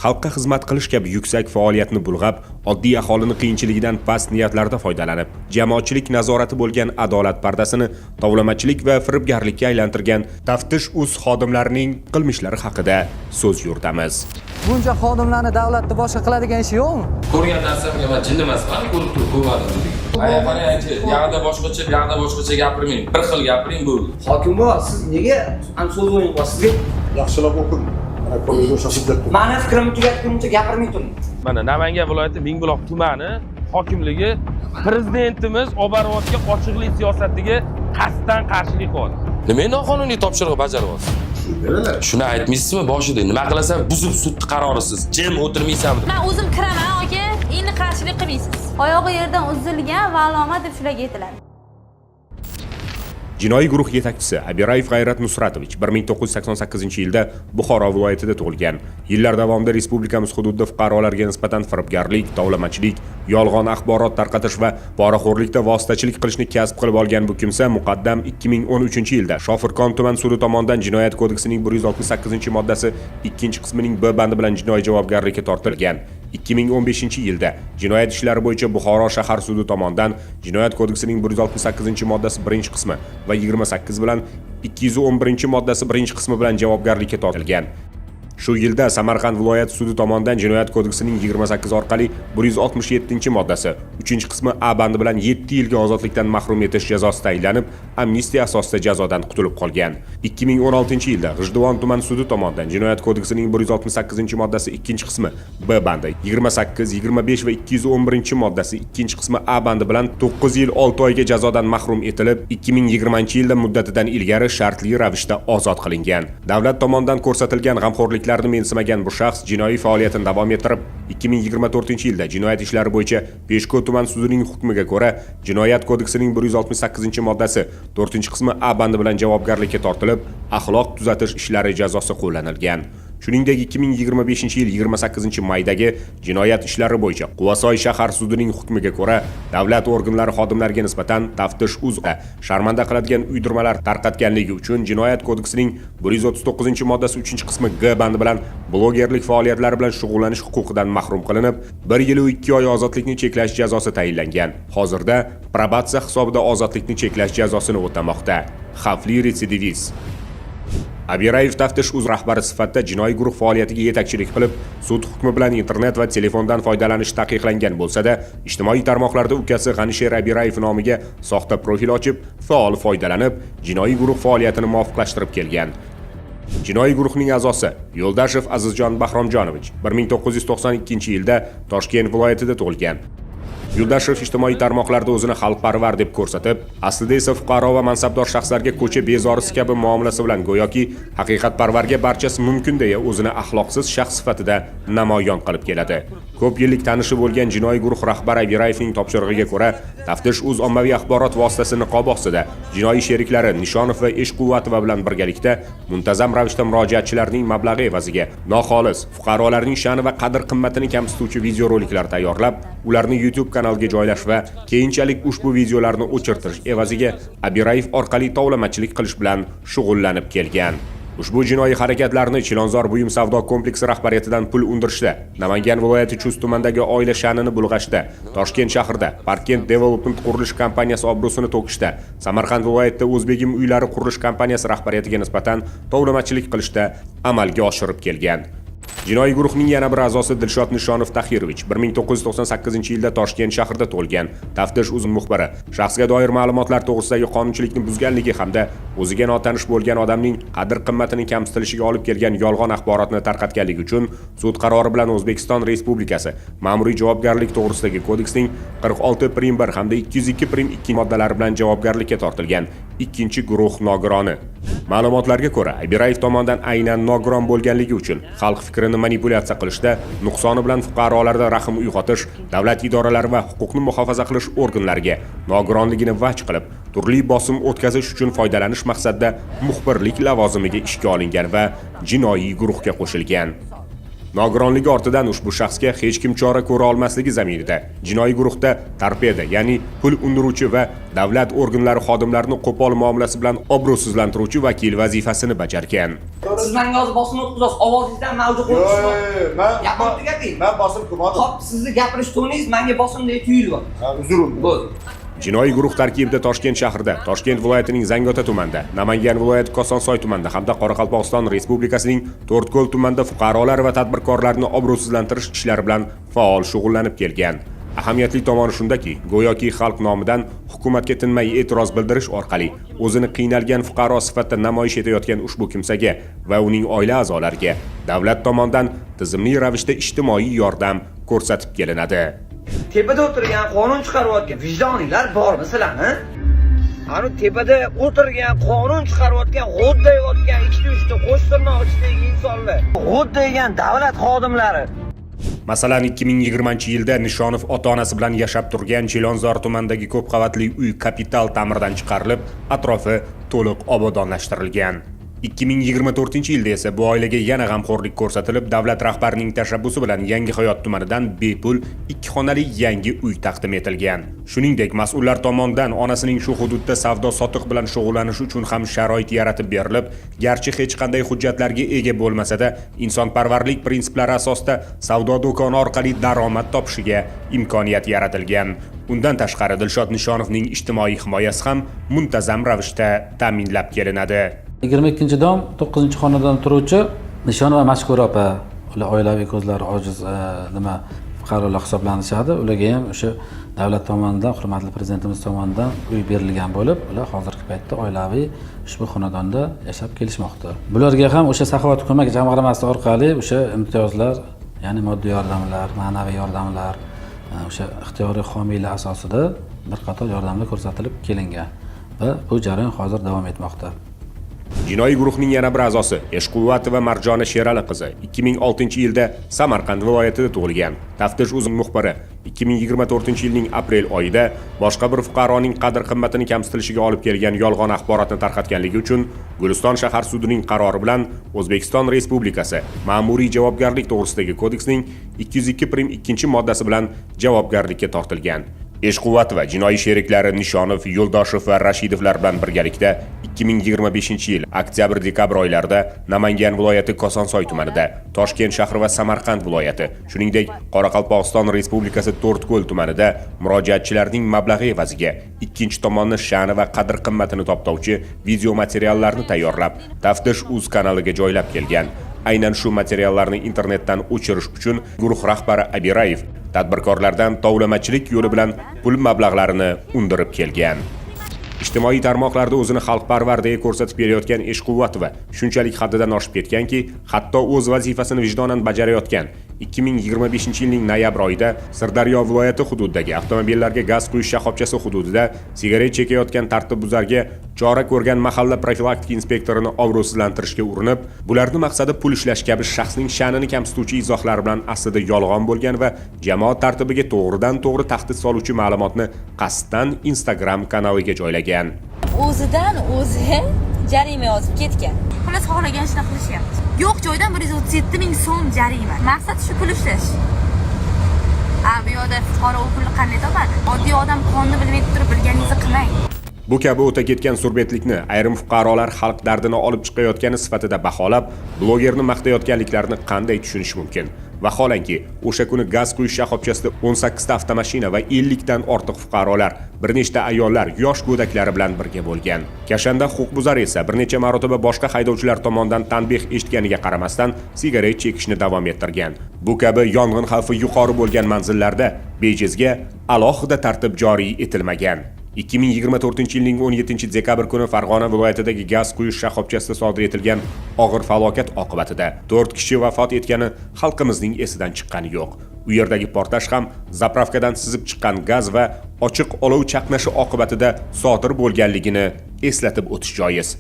xalqqa xizmat qilish kabi yuksak faoliyatni bulg'ab, oddiy aholini qiyinchiligidan past niyatlarda foydalanib, jamoatchilik nazorati bo'lgan adolat pardasini tovlamachilik va firibgarlikka aylantirgan Taftish.uz xodimlarining qilmishlari haqida so'z yuritamiz. Buncha xodimlarni davlatda boshqa qiladigan ish yo'qmi? Ko'rgan narsamga men jin emasman, ko'rib turib ko'rmadim dedik. Qarang-chi, yoqda boshqacha gapirmang. Bir xil gapiring bu. Hokim bor, siz nega ham so'z o'ylayapsizga? Yaxshilab o'qing. Mana qo'lingizga shoshib ketdim. Meni fikrimni tugatguncha gapirmay turing. Mana Namangan viloyati Mingbuloq tumani hokimligi prezidentimiz Obarovga ochiqlik siyosatiga qasddan qarshilik qildi. Nima noqonuniy topshiriq bajaryapsiz? Shuni aytmaysizmi boshida? Nima qilasan? Buzib sud qarorisiz. Jim o'tirmaysanmi? Men o'zim kiraman, aka. Endi qarshilik qilmaysiz. Oyog'i yerdan uzilgan va alomat deb shularga aytiladi. Jinoiy guruh yetakchisi Abirayev G'ayrat Nusratovich 1988-yilda Buxoro viloyatida tug'ilgan. Yillar davomida respublikamiz hududida fuqarolarga nisbatan firibgarlik, tovlamachilik, yolg'on axborot tarqatish va poraxo'rlikda vositachilik qilishni kasb qilib olgan bu kimsa muqaddam 2013-yilda Shofirkon tuman sudi tomonidan Jinoyat kodeksining 168-moddasi 2-qismining B bandi bilan jinoiy javobgarlikka tortilgan. 2015-yilda Jinoyat ishlari bo'yicha Buxoro shahar sudi tomonidan Jinoyat kodeksining 168-moddasi 1-qismi va 28 bilan 211-moddasi 1-qismi bilan javobgarlikka tortilgan. Shu yilda Samarqand viloyat sudi tomonidan Jinoyat kodeksining 28 orqali 167-moddasi 3-qismi A bandi bilan 7 yilga ozodlikdan mahrum etish jazosi tayinlanib, amnistiya asosida jazodan qutulib qolgan. 2016-yilda G'ijduvon tuman sudi tomonidan Jinoyat kodeksining 168-moddasi 2-qismi B bandi, 28, 25 va 211-moddasi 2-qismi A bandi bilan 9 yil 6 oyga jazodan mahrum etilib, 2020-yilda muddatidan ilgari shartli ravishda ozod qilingan. Davlat tomonidan ko'rsatilgan g'amxo'rlik mensimagan bu shaxs jinoiy faoliyatini davom ettirib, 2024-yilda jinoyat ishlari bo'yicha Peshko tuman sudining hukmiga ko'ra Jinoyat kodeksining 168-moddasi 4-qismi A bandi bilan javobgarlikka tortilib, axloq tuzatish ishlari jazosi qo'llanilgan. Shuningdek, 2025-yil 28-maydagi jinoyat ishlari bo'yicha Quvasoy shahar sudining hukmiga ko'ra davlat organlari xodimlariga nisbatan Taftish.uz sharmanda qiladigan uydirmalar tarqatganligi uchun Jinoyat kodeksining 139-moddasi 3-qismi G bandi bilan blogerlik faoliyatlari bilan shug'ullanish huquqidan mahrum qilinib, 1 yil 2 oy ozodlikni cheklash jazosi tayinlangan. Hozirda probatsiya hisobida ozodlikni cheklash jazosini o'tamoqda. Xavfli retsidivist. Abirayev Taftish.uz rahbari sifatida jinoiy guruh faoliyatiga yetakchilik qilib, sud hukmi bilan internet va telefondan foydalanish taqiqlangan bo'lsa-da, ijtimoiy tarmoqlarda ukasi G'anisher Abirayev nomiga soxta profil ochib, faol foydalanib, jinoiy guruh faoliyatini muvofiqlashtirib kelgan. Jinoiy guruhning a'zosi Yo'ldashev Azizjon Bahromjonovich 1992-yilda Toshkent viloyatida tug'ilgan. Yo'ldashev ijtimoiy tarmoqlarda o'zini xalqparvar deb ko'rsatib, aslida esa fuqaro va mansabdor shaxslarga ko'cha bezorisi kabi muomalasi bilan go'yoki haqiqatparvarga barchasi mumkin deya o'zini axloqsiz shaxs sifatida namoyon qilib keladi. Ko'p yillik tanishi bo'lgan jinoiy guruh rahbari Abirayevning topshirig'iga ko'ra, Taftish.uz ommaviy axborot vositasi niqobi ostida jinoiy sheriklari Nishonov va Eshquvvatova bilan birgalikda muntazam ravishda murojaatchilarning mablag'i evaziga noxolis fuqarolarning sha'ni va qadr-qimmatini kamsituvchi videoroliklar tayyorlab, ularni YouTube kanalga joylash va keyinchalik ushbu videolarni o'chirtirish evaziga Abirayev orqali tovlamachilik qilish bilan shug'ullanib kelgan. Ushbu jinoiy harakatlarni Chilonzor buyum savdo kompleksi rahbariyatidan pul undirishda, Namangan viloyati Chust tumanidagi oila sha'nini bulg'ashda, Toshkent shahrida Parkent Development qurilish kompaniyasi obro'sini to'kishda, Samarqand viloyatida O'zbegim uylari qurilish kompaniyasi rahbariyatiga nisbatan tovlamachilik qilishda amalga oshirib kelgan. Jinoiy guruhning yana bir a'zosi Dilshod Nishonov Tahirovich 1998-yilda Toshkent shahrida tug'ilgan. Taftish.uz muxbiri shaxsga doir ma'lumotlar to'g'risidagi qonunchilikni buzganligi hamda o'ziga notanish bo'lgan odamning qadr-qimmatini kamsitilishiga olib kelgan yolg'on axborotni tarqatganligi uchun sud qarori bilan O'zbekiston Respublikasi Ma'muriy javobgarlik to'g'risidagi kodeksning 46.1 hamda 202.2 moddalari bilan javobgarlikka tortilgan ikkinchi guruh nogironi. Ma'lumotlarga ko'ra, Abirayev tomonidan aynan nogiron bo'lganligi uchun xalq fikrini manipulyatsiya qilishda, nuqsoni bilan fuqarolarda rahm uyg'otish, davlat idoralari va huquqni muhofaza qilish organlariga nogironligini vaj qilib, turli bosim o'tkazish uchun foydalanish maqsadida muxbirlik lavozimiga ishga olingan va jinoiy guruhga qo'shilgan. Nogironligi ortidan ushbu shaxsga hech kim chora ko'ra olmasligi zamirida jinoiy guruhda torpeda, ya'ni pul undiruvchi va davlat organlari xodimlarini qo'pol muomalasi bilan obro'sizlantiruvchi vakil vazifasini bajargan. Siz menga hozir bosim o'tkazasiz, ovozingizdan mavjud qo'yibsiz. Gapni tugating. Men bosim qilmadim. Xo'p, sizni gapirish toningiz menga bosimdek tuyulyapti. Uzurim. Bo'ldi. Jinoiy guruh tarkibida Toshkent shahrida, Toshkent viloyatining Zangiota tumanida, Namangan viloyati Kosonsoy tumanida hamda Qoraqalpog'iston Respublikasining To'rtko'l tumanida fuqarolar va tadbirkorlarni obro'sizlantirish ishlari bilan faol shug'ullanib kelgan. Ahamiyatli tomoni shundaki, go'yoki xalq nomidan hukumatga tinmay e'tiroz bildirish orqali o'zini qiynalgan fuqaro sifatida namoyish etayotgan ushbu kimsaga va uning oila a'zolariga davlat tomonidan tizimli ravishda ijtimoiy yordam ko'rsatib kelinadi. Tepada o'tirgan qonun chiqarayotgan vijdoninglar bormi sizlarni? Ani tepada o'tirgan qonun chiqarayotgan g'o'ddayotgan 2-3 ta qo'sh tirnoq ichidagi insonlar, g'o'ddaygan davlat xodimlari. Masalan, 2020-yilda Nishonov ota-onasi bilan yashab turgan Chilonzor tumanidagi ko'p qavatli uy kapital ta'mirdan chiqarilib, atrofi to'liq obodonlashtirilgan. 2024-yilda esa bu oilaga yana g'amxo'rlik ko'rsatilib, davlat rahbarining tashabbusi bilan Yangihayot tumanidan bepul 2 xonali yangi uy taqdim etilgan. Shuningdek, mas'ullar tomonidan onasining shu hududda savdo-sotiq bilan shug'ullanish uchun ham sharoit yaratib berilib, garchi hech qanday hujjatlarga ega bo'lmasa-da, insonparvarlik prinsiplari asosida savdo do'koni orqali daromad topishiga imkoniyat yaratilgan. Undan tashqari Dilshod Nishonovning ijtimoiy himoyasi ham muntazam ravishda ta'minlab kelinadi. 22-dom 9-xonadon turuvchi Nishonova Mashkura opa, ular oilaviy ko'zlari ojiz fuqarolar hisoblanishadi. Ularga ham o'sha davlat tomonidan, hurmatli prezidentimiz tomonidan uy berilgan bo'lib, ular hozirgi paytda oilaviy ushbu xonadonda yashab kelishmoqda. Bularga ham o'sha Saxovat ko'mak jamg'armasi orqali o'sha imtiyozlar, ya'ni moddiy yordamlar, ma'naviy yordamlar, o'sha ixtiyoriy homiylar asosida bir qator yordamlar ko'rsatilib kelingan va bu jarayon hozir davom etmoqda. Jinoiy guruhning yana bir a'zosi Eshquvvatova Marjona Sherali qizi 2006-yilda Samarqand viloyatida tug'ilgan. Taftish uzun muxbiri 2024-yilning aprel oyida boshqa bir fuqaroning qadr-qimmatini kamsitilishiga olib kelgan yolg'on axborotni tarqatganligi uchun Guliston shahar sudining qarori bilan O'zbekiston Respublikasi Ma'muriy javobgarlik to'g'risidagi kodeksning 202.2-moddasi bilan javobgarlikka tortilgan. Eshquvvatova jinoiy sheriklari Nishonov, Yo'ldoshev va Rashidovlar bilan birgalikda 2025-yil oktyabr-dekabr oylarida Namangan viloyati Kosonsoy tumanida, Toshkent shahri va Samarqand viloyati, shuningdek Qoraqalpog'iston Respublikasi To'rtko'l tumanida murojaatchilarning mablag'i evaziga ikkinchi tomonni sha'ni va qadr-qimmatini toptovchi video materiallarni tayyorlab, Taftish.uz kanaliga joylab kelgan. Aynan shu materiallarni internetdan o'chirish uchun guruh rahbari Abirayev tadbirkorlardan tovlamachilik yo'li bilan pul mablag'larini undirib kelgan. Ijtimoiy tarmoqlarda o'zini xalqparvar deya ko'rsatib kelayotgan Eshquvvatova shunchalik haddidan oshib ketganki, hatto o'z vazifasini vijdonan bajarayotgan 2025-yilning noyabr oyida Sirdaryo viloyati hududidagi avtomobillarga gaz quyish shoxobchasi hududida sigaret chekayotgan tartibbuzarga chora ko'rgan mahalla profilaktik inspektorini obro'sizlantirishga urinib, bularning maqsadi pul ishlash kabi shaxsning sha'nini kamsituvchi izohlar bilan aslida yolg'on bo'lgan va jamoat tartibiga to'g'ridan-to'g'ri tahdid soluvchi ma'lumotni qasddan Instagram kanaliga joylagan. O'zidan o'zi jarima yozib ketgan. Xullas xohlagan ishni qilishyapti. Yo'q joydan 137 ming so'm jarima. Maqsad shu pul ishlash. Bu yoqda fuqaro u pulni qanday topadi? Oddiy odam qonni bilmay turib bilganingizni qilmang. Bu kabi o'ta ketgan surbetlikni ayrim fuqarolar xalq dardini olib chiqayotgani sifatida baholab, blogerni maqtayotganliklarini qanday tushunish mumkin? Vaholanki, o'sha kuni gaz quyish shoxobchasida 18 ta avtomashina va 50 dan ortiq fuqarolar, bir nechta ayollar, yosh go'daklari bilan birga bo'lgan. Kashanda huquqbuzar esa bir necha marotaba boshqa haydovchilar tomonidan tanbeh eshitganiga qaramasdan sigaret chekishni davom ettirgan. Bu kabi yong'in xavfi yuqori bo'lgan manzillarda bejizga alohida tartib joriy etilmagan. 2024-yilning 17-dekabr kuni Farg'ona viloyatidagi gaz quyish shoxobchasida sodir etilgan og'ir falokat oqibatida 4 kishi vafot etgani xalqimizning esidan chiqqani yo'q. U yerdagi portlash ham zapravkadan sizib chiqqan gaz va ochiq olov chaqnashi oqibatida sodir bo'lganligini eslatib o'tish joiz.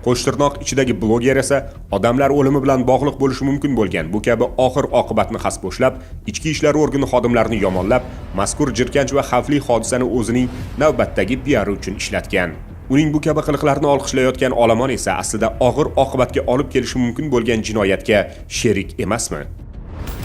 Qo'shtirnoq ichidagi bloger esa odamlar o'limi bilan bog'liq bo'lishi mumkin bo'lgan bu kabi oxir oqibatni hasbo'shlab, ichki ishlar organi xodimlarini yomonlab, mazkur jirkanch va xavfli hodisani o'zining navbatdagi PR uchun ishlatgan. Uning bu kabi qiliqlarini olqishlayotgan olomon esa aslida og'ir oqibatga olib kelishi mumkin bo'lgan jinoyatga sherik emasmi?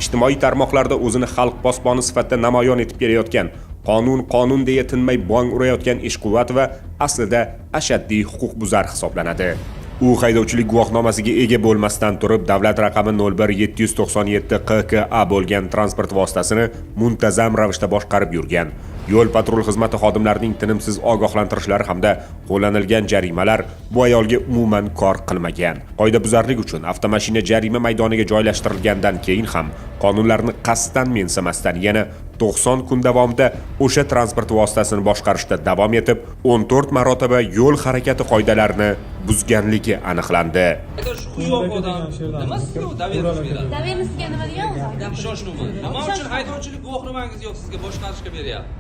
ijtimoiy tarmoqlarda o'zini xalq posboni sifatida namoyon etib kelayotgan, qonun deya tinmay bong urayotgan Ishquvvat va aslida ashaddiy huquqbuzar hisoblanadi. U haydovchilik guvohnomasiga ega bo'lmasdan turib davlat raqami 01797 QKA bo'lgan transport vositasini muntazam ravishda boshqarib yurgan. Yo'l patrul xizmati xodimlarining tinimsiz ogohlantirishlari hamda qo'llanilgan jarimalar bu ayolga umuman kor qilmagan. Qoidabuzarlik uchun avtomashina jarima maydoniga joylashtirilgandan keyin ham qonunlarni qasddan mensimasdan yana 90 kun davomida o'sha transport vositasini boshqarishda davom etib, 14 marotaba yo'l harakati qoidalarini buzganligi aniqlandi. Davenimizga nima degan o'zi? Ishonchliman. Nima uchun haydovchilik guvohnomangiz yo'q sizga boshqarishga beryapti?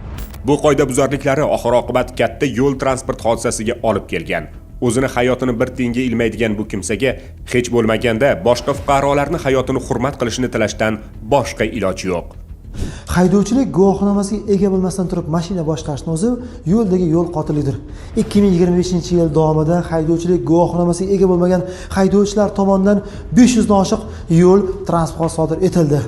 Bu qoidabuzarliklari oxir-oqibat katta yo'l transport hodisasiga olib kelgan. O'zini hayotini bir tiyinga ilmaydigan bu kimsaga hech bo'lmaganda boshqa fuqarolarning hayotini hurmat qilishni tilashdan boshqa iloj yo'q. Haydovchilik guvohnomasiga ega bo'lmasdan turib mashina boshqarishning o'zi yo'ldagi yo'l qotilidir. 2025-yil davomida haydovchilik guvohnomasiga ega bo'lmagan haydovchilar tomonidan 500 dan oshiq yo'l transport sodir etildi.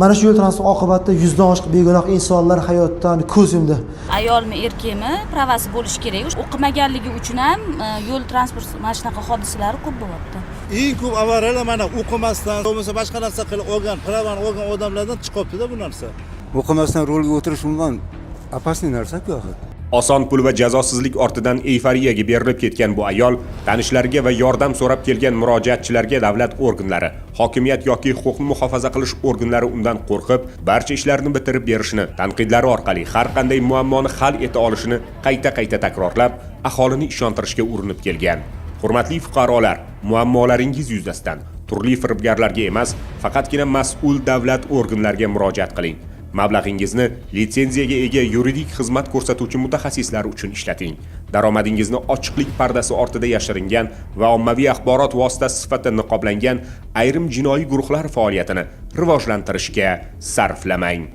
Mana shu yo'l transport oqibatida 100 dan oshiq begunoh insonlar hayotdan ko'z yumdi. Ayolmi, erkakmi, pravasi bo'lishi kerak. O'qimaganligi uchun ham yo'l transport mana shunaqa hodisalari ko'p bo'lyapti. Eng ko'p avariyalar mana o'qimasdan, bo'lmasa boshqa narsa qilib olgan, pravani olgan odamlardan chiqibdi-da bu narsa. O'qimasdan rolga o'tirish umuman opasniy narsa-ku axir. Oson pul va jazosizlik ortidan euforiyaga berilib ketgan bu ayol tanishlariga va yordam so'rab kelgan murojaatchilarga davlat organlari, hokimiyat yoki huquqni muhofaza qilish organlari undan qo'rqib, barcha ishlarni bitirib berishni, tanqidlari orqali har qanday muammoni hal eta olishini qayta takrorlab, aholini ishontirishga urinib kelgan. Hurmatli fuqarolar, muammolaringiz yuzasidan turli firibgarlarga emas, faqatgina mas'ul davlat organlariga murojaat qiling. Mablag'ingizni litsenziyaga ega yuridik xizmat ko'rsatuvchi mutaxassislar uchun ishlating. Daromadingizni ochiqlik pardasi ortida yashiringan va ommaviy axborot vositasi sifatida niqoblangan ayrim jinoiy guruhlar faoliyatini rivojlantirishga sarflamang.